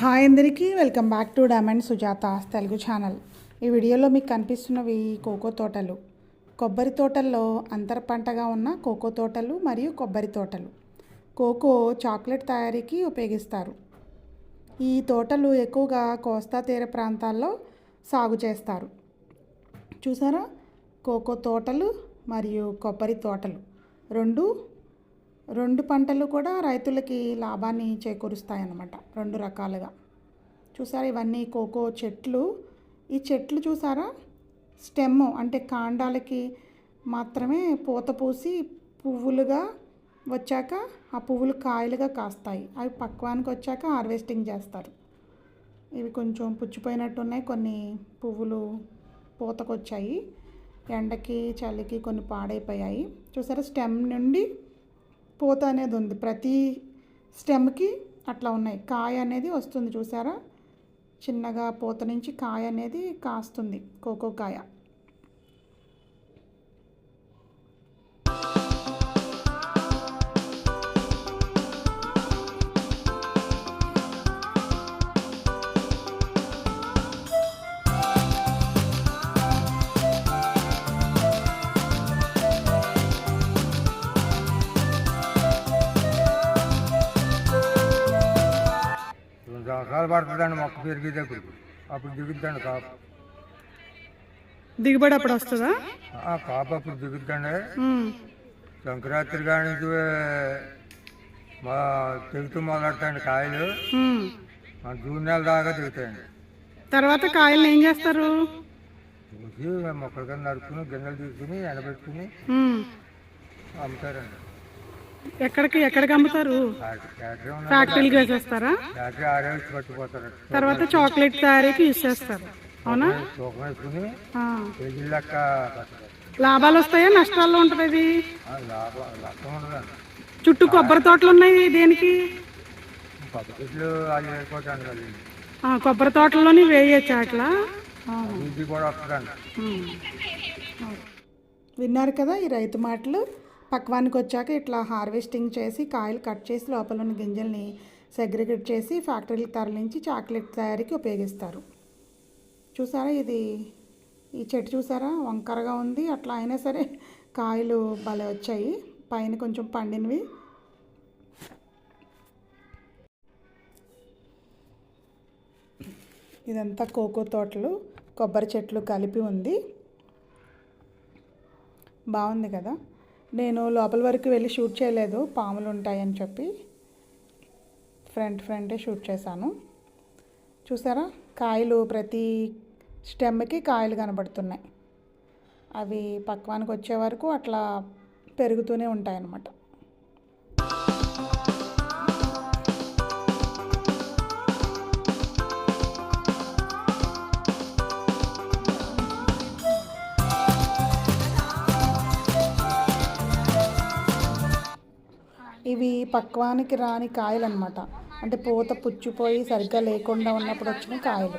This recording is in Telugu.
హాయ్ అందరికీ welcome back to diamond Sujatha Telugu channel. ఈ వీడియోలో మీకు కనిపిస్తున్నవి కోకో తోటలు. కొబ్బరి తోటల్లో అంతర పంటగా ఉన్న కోకో తోటలు మరియు కొబ్బరి తోటలు. కోకో చాక్లెట్ తయారీకి ఉపయోగిస్తారు. ఈ తోటలు ఎక్కువగా కోస్తా తీర ప్రాంతాల్లో సాగు చేస్తారు. చూసారా, కోకో తోటలు మరియు కొబ్బరి తోటలు రెండు పంటలు కూడా రైతులకి లాభాన్ని చేకూరుస్తాయన్నమాట, రెండు రకాలుగా. చూసారా, ఇవన్నీ కోకో చెట్లు. ఈ చెట్లు చూసారా, స్టెమ్ అంటే కాండాలకి మాత్రమే పూత పూసి పువ్వులుగా వచ్చాక ఆ పువ్వులు కాయలుగా కాస్తాయి. అవి పక్వానికి వచ్చాక హార్వెస్టింగ్ చేస్తారు. ఇవి కొంచెం పుచ్చిపోయినట్టున్నాయి, కొన్ని పువ్వులు పూతకొచ్చాయి. ఎండకి చలికి కొన్ని పాడైపోయాయి. చూసారా, స్టెమ్ నుండి పూత అనేది ఉంది, ప్రతి స్టెమ్కి అట్లా ఉన్నాయి. కాయ అనేది వస్తుంది, చూసారా, చిన్నగా పూత నుంచి కాయ అనేది కాస్తుంది, కోకో కాయ. రకాలు పడుతుందండి మొక్క పెరిగేటప్పుడు, అప్పుడు దిగుద్దండి కాపు. దిగుబడి అప్పుడు వస్తుందా? కాపు అప్పుడు దిగుద్దండి. సంక్రాంతి కానీ మా తెగుతూ మొదలెడతాయండి కాయలు. జూన్ నెల దాకా దిగుతాయండి. తర్వాత కాయలు ఏం చేస్తారు? చూసి మొక్కల కింద నడుపుకుని గిన్నెలు తీసుకుని ఎండబెట్టుకుని అమ్ముతారండి. ఎక్కడికి అమ్ముతారు? ఫ్యాక్టరీకి వేసేస్తారా? పట్టుకుపోతారు. తర్వాత చాక్లెట్ తయారీకి యూజ్ చేస్తారు, అవునా? తూకం వేసుకుని కేజీ లెక్క లాభాలు వస్తాయా, నష్టాల్లో ఉంటుంది ఇది? లాభం ఉండదండి. చుట్టూ కొబ్బరి తోటలు ఉన్నాయి, దేనికి? కొబ్బరి చెట్లు అది వేసుకోవటానికి అది. కొబ్బరి తోటల్లోని వేయచ్చా అట్లా? ఇది కూడా వస్తుందండి. విన్నారు కదా ఈ రైతు మాటలు. పక్వానికి వచ్చాక ఇట్లా హార్వెస్టింగ్ చేసి కాయలు కట్ చేసి లోపల ఉన్న గింజల్ని సెగ్రిగేట్ చేసి ఫ్యాక్టరీలకు తరలించి చాక్లెట్ తయారీకి ఉపయోగిస్తారు. చూసారా, ఈ చెట్టు చూసారా, వంకరగా ఉంది. అట్లా అయినా సరే కాయలు భలే వచ్చాయి, పైన కొంచెం పండినవి. ఇదంతా కోకో తోటలు, కొబ్బరి చెట్లు కలిపి ఉంది. బాగుంది కదా. నేను లోపల వరకు వెళ్ళి షూట్ చేయలేదు, పాములు ఉంటాయని చెప్పి ఫ్రంటే షూట్ చేశాను. చూసారా, కాయలు ప్రతి స్టెమ్కి కాయలు కనబడుతున్నాయి. అవి పక్వానికి వచ్చే వరకు అట్లా పెరుగుతూనే ఉంటాయన్నమాట. ఇవి పక్వానికి రాని కాయలు అన్నమాట, అంటే పూత పుచ్చిపోయి సరిగ్గా లేకుండా ఉన్నప్పుడు వచ్చిన కాయలు.